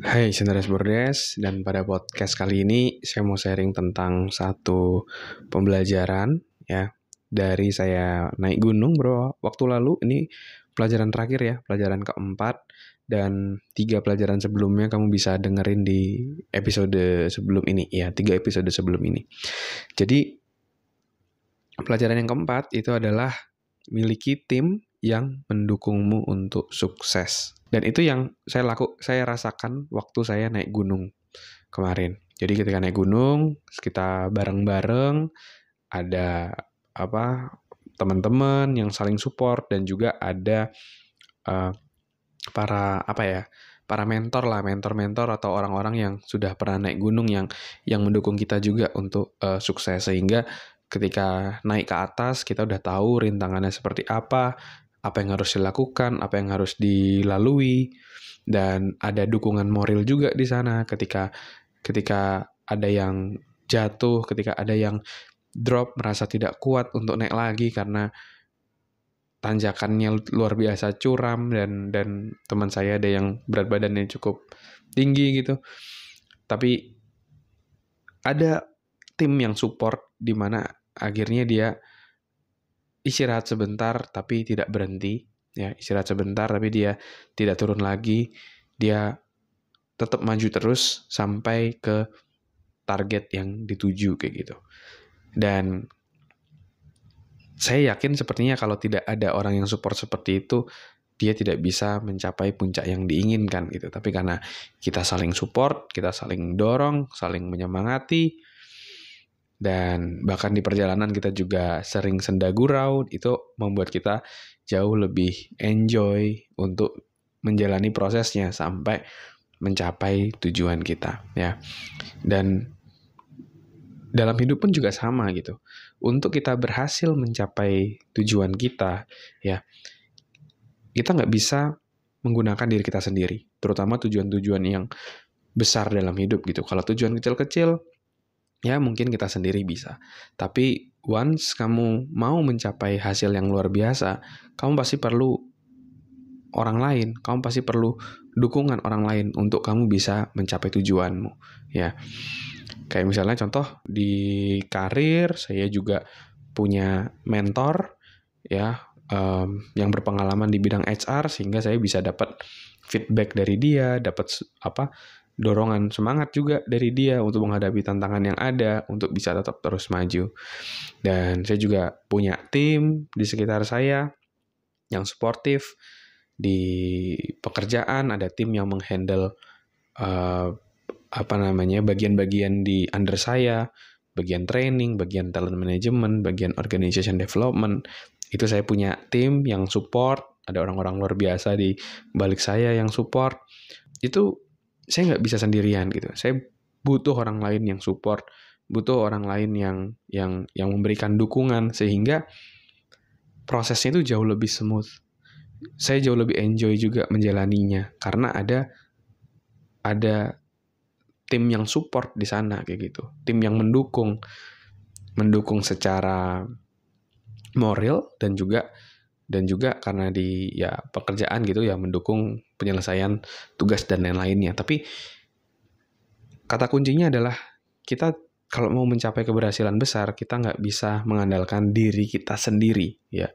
Hai Senderes Bordes, dan pada podcast kali ini saya mau sharing tentang satu pembelajaran ya dari saya naik gunung bro waktu lalu. Ini pelajaran terakhir ya, pelajaran keempat, dan 3 pelajaran sebelumnya kamu bisa dengerin di episode sebelum ini ya, 3 episode sebelum ini. Jadi pelajaran yang keempat itu adalah miliki tim yang mendukungmu untuk sukses. Dan itu yang saya rasakan waktu saya naik gunung kemarin. Jadi ketika naik gunung, kita bareng-bareng, ada teman-teman yang saling support, dan juga ada uh, para mentor atau orang-orang yang sudah pernah naik gunung yang mendukung kita juga untuk sukses, sehingga ketika naik ke atas kita udah tahu rintangannya seperti apa yang harus dilakukan, apa yang harus dilalui, dan ada dukungan moral juga di sana ketika ada yang jatuh, ketika ada yang drop, merasa tidak kuat untuk naik lagi karena tanjakannya luar biasa curam, dan teman saya ada yang berat badannya cukup tinggi gitu. Tapi ada tim yang support di mana akhirnya dia istirahat sebentar tapi tidak berhenti ya, istirahat sebentar tapi dia tidak turun lagi, dia tetap maju terus sampai ke target yang dituju kayak gitu. Dan saya yakin sepertinya kalau tidak ada orang yang support seperti itu, dia tidak bisa mencapai puncak yang diinginkan gitu. Tapi karena kita saling support, kita saling dorong, saling menyemangati, dan bahkan di perjalanan kita juga sering senda gurau, itu membuat kita jauh lebih enjoy untuk menjalani prosesnya sampai mencapai tujuan kita ya. Dan dalam hidup pun juga sama gitu. Untuk kita berhasil mencapai tujuan kita ya, kita nggak bisa menggunakan diri kita sendiri, terutama tujuan-tujuan yang besar dalam hidup gitu. Kalau tujuan kecil-kecil, ya mungkin kita sendiri bisa. Tapi once kamu mau mencapai hasil yang luar biasa, kamu pasti perlu orang lain, kamu pasti perlu dukungan orang lain untuk kamu bisa mencapai tujuanmu. Ya, kayak misalnya contoh di karir, saya juga punya mentor ya, yang berpengalaman di bidang HR, sehingga saya bisa dapat feedback dari dia, dapat dorongan semangat juga dari dia untuk menghadapi tantangan yang ada, untuk bisa tetap terus maju. Dan saya juga punya tim di sekitar saya yang suportif. Di pekerjaan ada tim yang menghandle bagian-bagian di under saya, bagian training, bagian talent management, bagian organization development. Itu saya punya tim yang support, ada orang-orang luar biasa di balik saya yang support. Itu saya nggak bisa sendirian gitu. Saya butuh orang lain yang support, butuh orang lain yang memberikan dukungan, sehingga prosesnya itu jauh lebih smooth. Saya jauh lebih enjoy juga menjalaninya karena ada tim yang support di sana kayak gitu, tim yang mendukung secara moral, dan juga karena di pekerjaan gitu ya, mendukung penyelesaian tugas dan lain-lainnya. Tapi kata kuncinya adalah kita kalau mau mencapai keberhasilan besar, kita nggak bisa mengandalkan diri kita sendiri ya.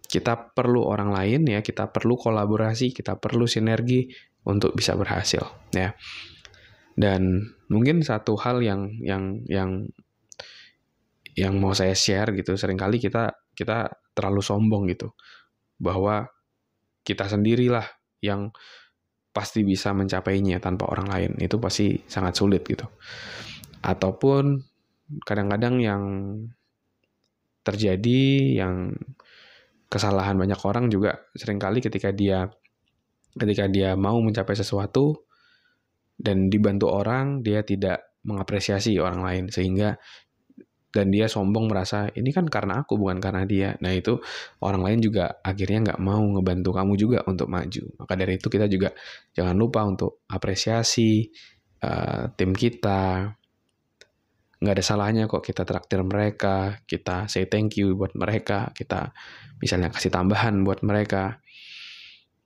Kita perlu orang lain ya, kita perlu kolaborasi, kita perlu sinergi untuk bisa berhasil ya. Dan mungkin satu hal yang mau saya share gitu, seringkali kita terlalu sombong gitu, bahwa kita sendirilah yang pasti bisa mencapainya tanpa orang lain. Itu pasti sangat sulit gitu. Ataupun kadang-kadang yang terjadi, yang kesalahan banyak orang juga seringkali ketika dia mau mencapai sesuatu dan dibantu orang, dia tidak mengapresiasi orang lain, sehingga dan dia sombong, merasa ini kan karena aku bukan karena dia. Nah itu orang lain juga akhirnya nggak mau ngebantu kamu juga untuk maju. Maka dari itu kita juga jangan lupa untuk apresiasi tim kita. Nggak ada salahnya kok kita traktir mereka, kita say thank you buat mereka, kita misalnya kasih tambahan buat mereka.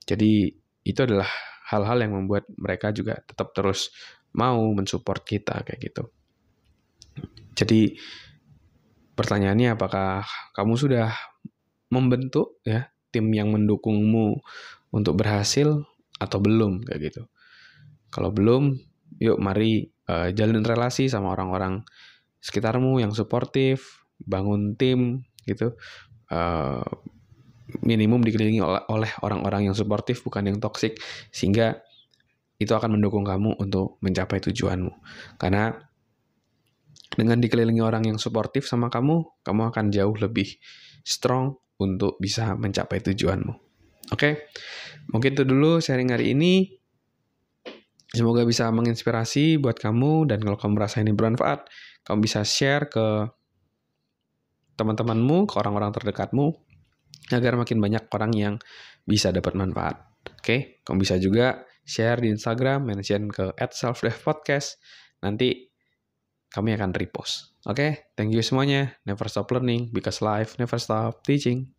Jadi itu adalah hal-hal yang membuat mereka juga tetap terus mau mensupport kita kayak gitu. Jadi pertanyaannya, apakah kamu sudah membentuk ya tim yang mendukungmu untuk berhasil atau belum kayak gitu. Kalau belum, yuk mari jalin relasi sama orang-orang sekitarmu yang suportif, bangun tim gitu. Minimum dikelilingi oleh orang-orang yang suportif, bukan yang toksik, sehingga itu akan mendukung kamu untuk mencapai tujuanmu. Karena dengan dikelilingi orang yang suportif sama kamu akan jauh lebih strong untuk bisa mencapai tujuanmu. Oke? Mungkin itu dulu sharing hari ini. Semoga bisa menginspirasi buat kamu, dan kalau kamu merasa ini bermanfaat, kamu bisa share ke teman-temanmu, ke orang-orang terdekatmu, agar makin banyak orang yang bisa dapat manfaat. Oke? Kamu bisa juga share di Instagram, mention ke @selfdevpodcast. Nanti kami akan repost. Oke? Thank you semuanya. Never stop learning, because life never stop teaching.